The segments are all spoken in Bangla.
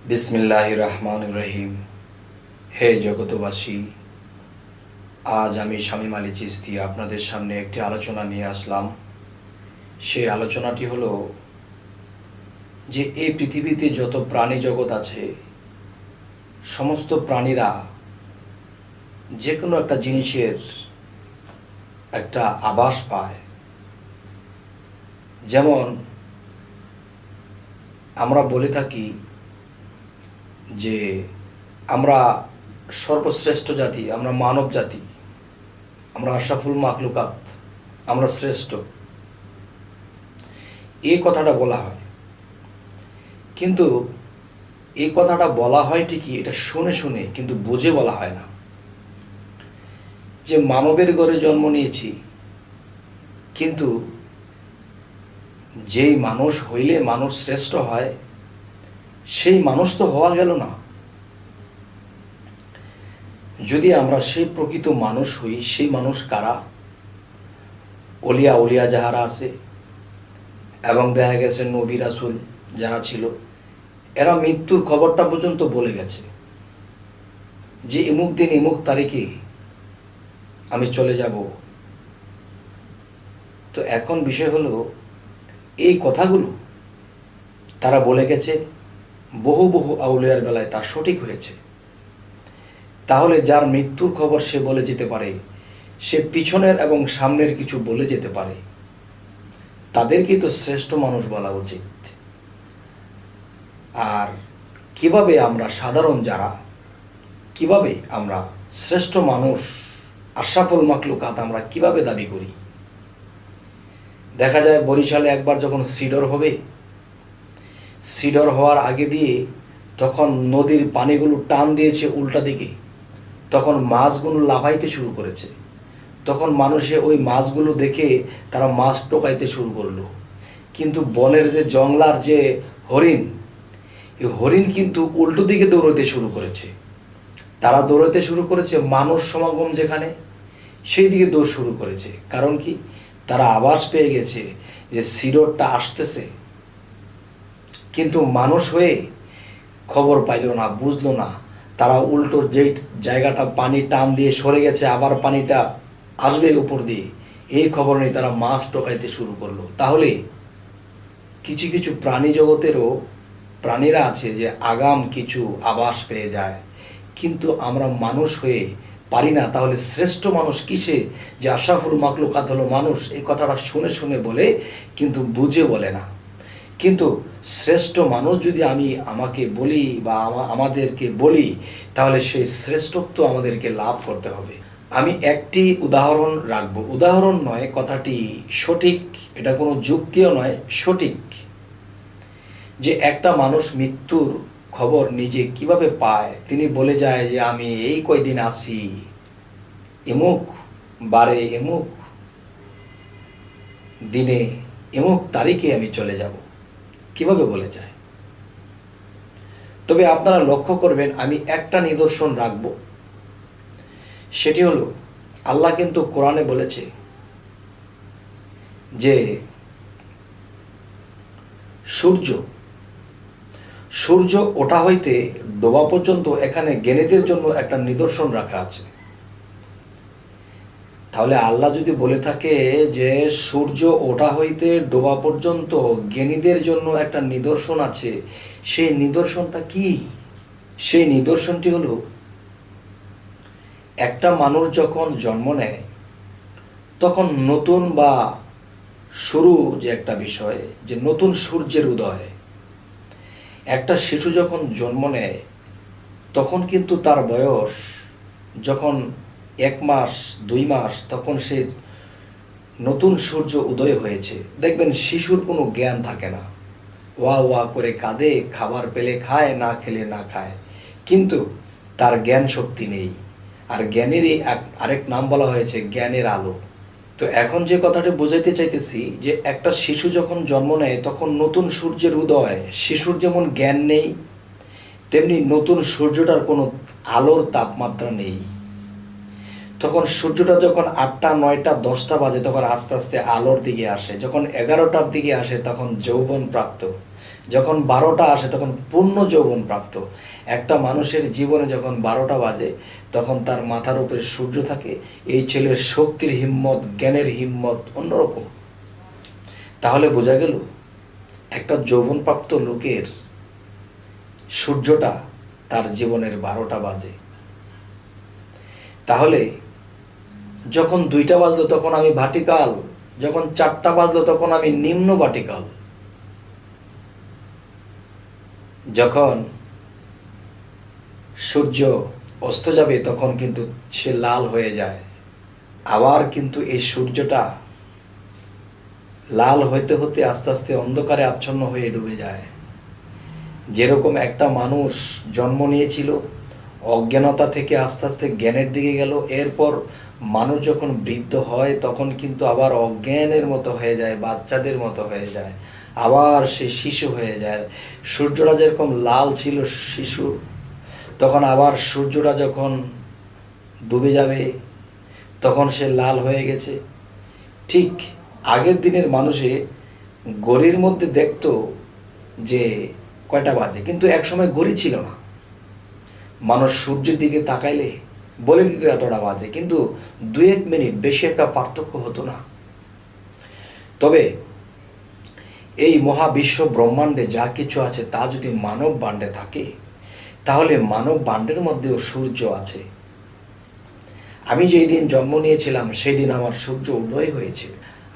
বিসমিল্লাহির রহমানির রহিম। হে জগতবাসী, আজ আমি শামীম আলী চিশতি আপনাদের সামনে একটি আলোচনা নিয়ে আসলাম। সেই আলোচনাটি হলো যে এই পৃথিবীতে যত প্রাণী জগৎ আছে, সমস্ত প্রাণীরা যে কোনো একটা জিনিসের একটা আভাস পায়। যেমন আমরা বলে থাকি যে আমরা সর্বশ্রেষ্ঠ জাতি, আমরা মানব জাতি, আমরা আশরাফুল মাখলুকাত, আমরা শ্রেষ্ঠ, এই কথাটা বলা হয়। কিন্তু এই কথাটা বলা হয় ঠিকই, এটা শুনে শুনে, কিন্তু বুঝে বলা হয় না। যে মানবের ঘরে জন্ম নিয়েছি, কিন্তু যেই মানুষ হইলে মানুষ শ্রেষ্ঠ হয়, সেই মানুষ তো হওয়া গেল না। যদি আমরা সেই প্রকৃত মানুষ হই, সেই মানুষ কারা? অলিয়া যাহারা আছে, এবং দেখা গেছে নবী রাসূল যারা ছিল, এরা মৃত্যুর খবরটা পর্যন্ত বলে গেছে যে এমুক দিন এমুক তারিখে আমি চলে যাব। তো এখন বিষয় হলো, এই কথাগুলো তারা বলে গেছে, বহু বহু আউলিয়ার বেলায় তা সঠিক হয়েছে। তাহলে যার মৃত্যুর খবর সে বলে যেতে পারে, সে পিছনের এবং সামনের কিছু বলে যেতে পারে, তাদেরকেই তো শ্রেষ্ঠ মানুষ বলা উচিত। আর কিভাবে আমরা সাধারণ যারা, কিভাবে আমরা শ্রেষ্ঠ মানুষ, আশরাফুল মাখলুকাত আমরা কিভাবে দাবি করি? দেখা যায় বরিশালে একবার যখন সিডর হবে, সিডর হওয়ার আগে দিয়ে তখন নদীর পানিগুলো টান দিয়েছে উল্টা দিকে, তখন মাছগুলো লাফাইতে শুরু করেছে। তখন মানুষে ওই মাছগুলো দেখে তারা মাছ টোকাইতে শুরু করলো। কিন্তু বনের যে জংলার যে হরিণ, এই হরিণ কিন্তু উল্টো দিকে দৌড়াতে শুরু করেছে। তারা দৌড়াতে শুরু করেছে মানুষ সমাগম যেখানে, সেই দিকে দৌড় শুরু করেছে। কারণ কি? তারা আভাস পেয়ে গেছে যে সিডরটা আসতেছে। কিন্তু মানুষ হয়ে খবর পাইল না, বুঝলো না। তারা উল্টো যেই জায়গাটা পানি টান দিয়ে সরে গেছে, আবার পানিটা আসবে উপর দিয়ে, এই খবর নিয়ে তারা মাছ টোকাইতে শুরু করলো। তাহলে কিছু কিছু প্রাণী জগতেরও প্রাণীরা আছে যে আগাম কিছু আভাস পেয়ে যায়, কিন্তু আমরা মানুষ হয়ে পারি না। তাহলে শ্রেষ্ঠ মানুষ কিসে? যে আশরাফুল মাখলুকাত হলো মানুষ, এই কথাটা শুনে শুনে বলে, কিন্তু বুঝে বলে না। কিন্তু শ্রেষ্ঠ মানুষ যদি আমাকে বলি বা আমাদেরকে বলি, তাহলে সেই শ্রেষ্ঠত্ব আমাদেরকে লাভ করতে হবে। আমি একটি উদাহরণ রাখবো, উদাহরণ নয়, কথাটি সঠিক, এটা কোনো যুক্তিও নয়, সঠিক। যে একটা মানুষ মৃত্যুর খবর নিজে কিভাবে পায়? তিনি বলে যায় যে আমি এই কয়দিন আছি, এমুক বারে, এমুক দিনে, এমুক তারিখে আমি চলে যাব। কিভাবে বলে যায়? তবে আপনারা লক্ষ্য করবেন, আমি একটা নিদর্শন রাখব, সেটি হলো আল্লাহ কিন্তু কোরআনে বলেছে যে সূর্য ওঠা হইতে ডোবা পর্যন্ত এখানে জ্ঞানীদের জন্য একটা নিদর্শন রাখা আছে। তাহলে আল্লাহ যদি বলে থাকে যে সূর্য ওঠা হইতে ডোবা পর্যন্ত জ্ঞানীদের জন্য একটা নিদর্শন আছে, সেই নিদর্শনটা কি? সেই নিদর্শনটি হলো, একটা মানুষ যখন জন্ম নেয়, তখন নতুন বা শুরু যে একটা বিষয়, যে নতুন সূর্যের উদয়। একটা শিশু যখন জন্ম নেয়, তখন কিন্তু তার বয়স যখন 1 মাস 2 মাস, তখন সে নতুন সূর্য উদয় হয়েছে। দেখবেন শিশুর কোনো জ্ঞান থাকে না, ওয়া ওয়া করে কাঁদে, খাবার পেলে খায়, না খেলে না খায়, কিন্তু তার জ্ঞান শক্তি নেই। আর জ্ঞানেরই আরেক নাম বলা হয়েছে জ্ঞানের আলো। তো এখন যে কথাটা বোঝাইতে চাইতেছি, যে একটা শিশু যখন জন্ম নেয়, তখন নতুন সূর্যের উদয়। শিশুর যেমন জ্ঞান নেই, তেমনি নতুন সূর্যটার কোনো আলোর তাপমাত্রা নেই। তো তখন সূর্যটা যখন 8টা 9টা 10টা বাজে তখন আস্তে আস্তে আলোর দিকে আসে, যখন 11টার দিকে আসে তখন যৌবন প্রাপ্ত, যখন 12টা আসে তখন পূর্ণ যৌবন প্রাপ্ত। একটা মানুষের জীবনে যখন 12টা বাজে তখন তার মাথার উপরে সূর্য থাকে। এই ছেলের শক্তির হিম্মত, জ্ঞানের হিম্মত অন্যরকম। তাহলে বোঝা গেল একটা যৌবনপ্রাপ্ত লোকের সূর্যটা তার জীবনের 12টা বাজে। তাহলে যখন 2টা বাজলো তখন আমি ভার্টিকাল, যখন 4টা বাজলো তখন আমি নিম্ন ভার্টিকাল, যখন সূর্য অস্ত যাবে তখন কিন্তু সে লাল হয়ে যায়। আবার কিন্তু এই সূর্যটা লাল হইতে হতে আস্তে আস্তে অন্ধকারে আচ্ছন্ন হয়ে ডুবে যায়। যেরকম একটা মানুষ জন্ম নিয়েছিল, অজ্ঞানতা থেকে আস্তে আস্তে জ্ঞানের দিকে গেল, এরপর মানুষ যখন বৃদ্ধ হয় তখন কিন্তু আবার অজ্ঞানের মতো হয়ে যায়, বাচ্চাদের মতো হয়ে যায়, আবার সে শিশু হয়ে যায়। সূর্যটা যেরকম লাল ছিল শিশু, তখন আবার সূর্যটা যখন ডুবে যাবে তখন সে লাল হয়ে গেছে। ঠিক আগের দিনের মানুষে ঘড়ির মধ্যে দেখতো যে কয়টা বাজে, কিন্তু একসময় ঘড়ি ছিল না। মানুষ সূর্যের দিকে তাকাইলে বলে দিত এতটা বাজে, কিন্তু 2-1 মিনিট, বেশি একটা পার্থক্য হতো না। তবে এই মহাবিশ্ব ব্রহ্মাণ্ডে যা কিছু আছে তা যদি মানব বাণ্ডে থাকে তাহলে মানব বাণ্ডের মধ্যেও সূর্য আছে। আমি যেই দিন জন্ম নিয়েছিলাম সেই দিন আমার সূর্য উদয় হয়েছে।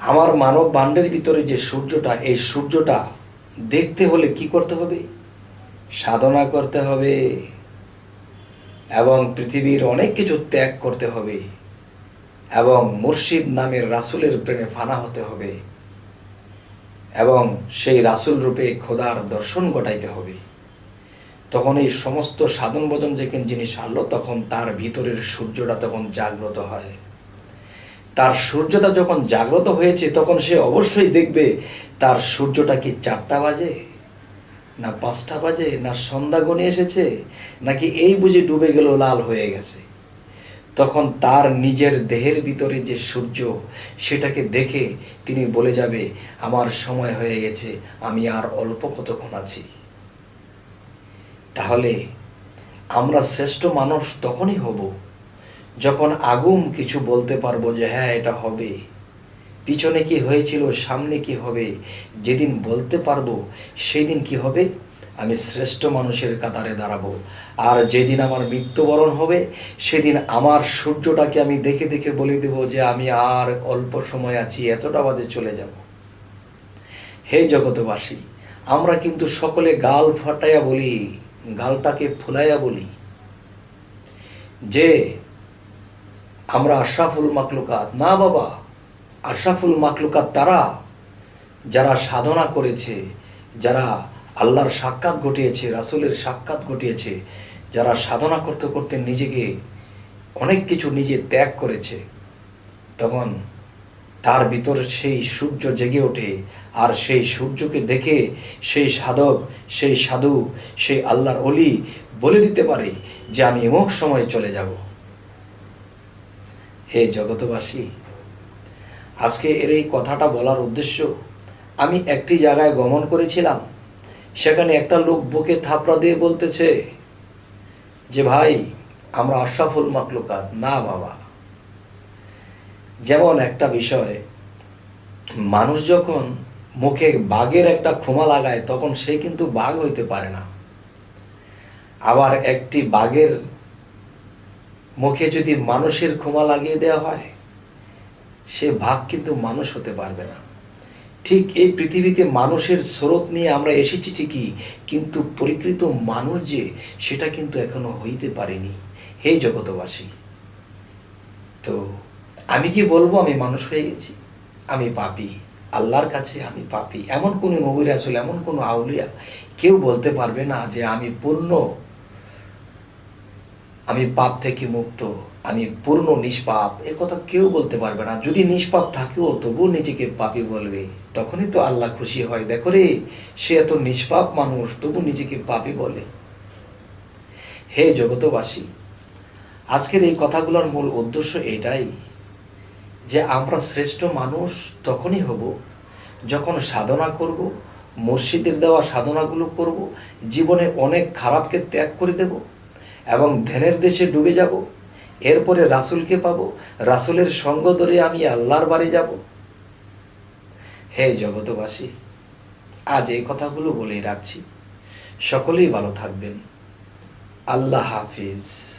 আমার মানব বাণ্ডের ভিতরে যে সূর্যটা, এই সূর্যটা দেখতে হলে কি করতে হবে? সাধনা করতে হবে এবং পৃথিবীর অনেক কিছু ত্যাগ করতে হবে এবং মুর্শিদ নামের রাসূলের প্রেমে ফানা হতে হবে এবং সেই রাসূল রূপে খোদার দর্শন ঘটাইতে হবে। তখন এই সমস্ত সাধন ভজন যেখানে জিনিস আনলো তখন তার ভিতরের সূর্যটা তখন জাগ্রত হয়। তার সূর্যটা যখন জাগ্রত হয়েছে তখন সে অবশ্যই দেখবে তার সূর্যটা কি 4টা বাজে, না 5টা বাজে, না সন্ধ্যা গণিয়ে এসেছে, নাকি এই বুঝি ডুবে গেল, লাল হয়ে গেছে। তখন তার নিজের দেহের ভিতরে যে সূর্য সেটাকে দেখে তিনি বলে যাবে আমার সময় হয়ে গেছে, আমি আর অল্প কতক্ষণ আছি। তাহলে আমরা শ্রেষ্ঠ মানুষ তখনই হব যখন আগুম কিছু বলতে পারবো যে হ্যাঁ এটা হবে, পিছনে কি হয়েছিল, সামনে কি হবে, যেদিন বলতে পারবো সেই দিন কি হবে? আমি শ্রেষ্ঠ মানুষের কাতারে দাঁড়াবো। আর যেদিন আমার মৃত্যুবরণ হবে সেদিন আমার সূর্যটাকে আমি দেখে দেখে বলে দেব যে আমি আর অল্প সময় আছি, এতটা বাজে চলে যাব। হে জগতবাসী, আমরা কিন্তু সকলে গাল ফাটাইয়া বলি, গালটাকে ফুলাইয়া বলি যে আমরা আশরাফুল মাখলুকাত। না বাবা, আশরাফুল মাখলুকাত তারা যারা সাধনা করেছে, যারা আল্লাহর সাক্ষাৎ ঘটিয়েছে, রাসূলের সাক্ষাৎ ঘটিয়েছে, যারা সাধনা করতে করতে নিজেকে অনেক কিছু নিজে ত্যাগ করেছে, তখন তার ভিতরে সেই সূর্য জেগে ওঠে। আর সেই সূর্যকে দেখে সেই সাধক, সেই সাধু, সেই আল্লাহর অলি বলে দিতে পারে যে আমি এমক সময় চলে যাব। হে জগতবাসী, আজকে এর এই কথাটা বলার উদ্দেশ্য, আমি একটি জায়গায় গমন করেছিলাম, সেখানে একটা লোক বুকে থাপড়া দিয়ে বলতেছে যে ভাই আমরা আশরাফুল মাখলুকাত। না বাবা, যেমন একটা বিষয়, মানুষ যখন মুখে বাঘের একটা খোমা লাগায় তখন সে কিন্তু বাঘ হইতে পারে না। আবার একটি বাঘের মুখে যদি মানুষের খোমা লাগিয়ে দেওয়া হয় সে বাঘ কিন্তু মানুষ হতে পারবে না। ঠিক এই পৃথিবীতে মানুষের স্রোত নিয়ে আমরা এসেছি ঠিকই, কিন্তু পরিকৃত মানুষ যে সেটা কিন্তু এখনো হইতে পারেনি। হে জগতবাসী, তো আমি কি বলবো আমি মানুষ হয়ে গেছি? আমি পাপী, আল্লাহর কাছে আমি পাপী। এমন কোনো নবী রাসূল, এমন কোনো আউলিয়া কেউ বলতে পারবে না যে আমি পূর্ণ, আমি পাপ থেকে মুক্ত, আমি পূর্ণ নিষ্পাপ। এ কথা কেউ বলতে পারবে না। যদি নিষ্পাপ থাকেও তবুও নিজেকে পাপী বলবে, তখনই তো আল্লাহ খুশি হয়। দেখো রে, সে এত নিষ্পাপ মানুষ তবু নিজেকে পাপী বলে। হে জগতবাসী, আজকের এই কথাগুলোর মূল উদ্দেশ্য এটাই যে আমরা শ্রেষ্ঠ মানুষ তখনই হব যখন সাধনা করব, মুর্শিদের দেওয়া সাধনাগুলো করব, জীবনে অনেক খারাপকে ত্যাগ করে দেব এবং ধ্যানের দেশে ডুবে যাব। এরপরে রাসূলকে পাবো, রাসূলের সঙ্গ ধরে আমি আল্লাহর বাড়ি যাব। হে জগতবাসী, আজ এই কথাগুলো বলেই রাখছি। সকলেই ভালো থাকবেন। আল্লাহ হাফিজ।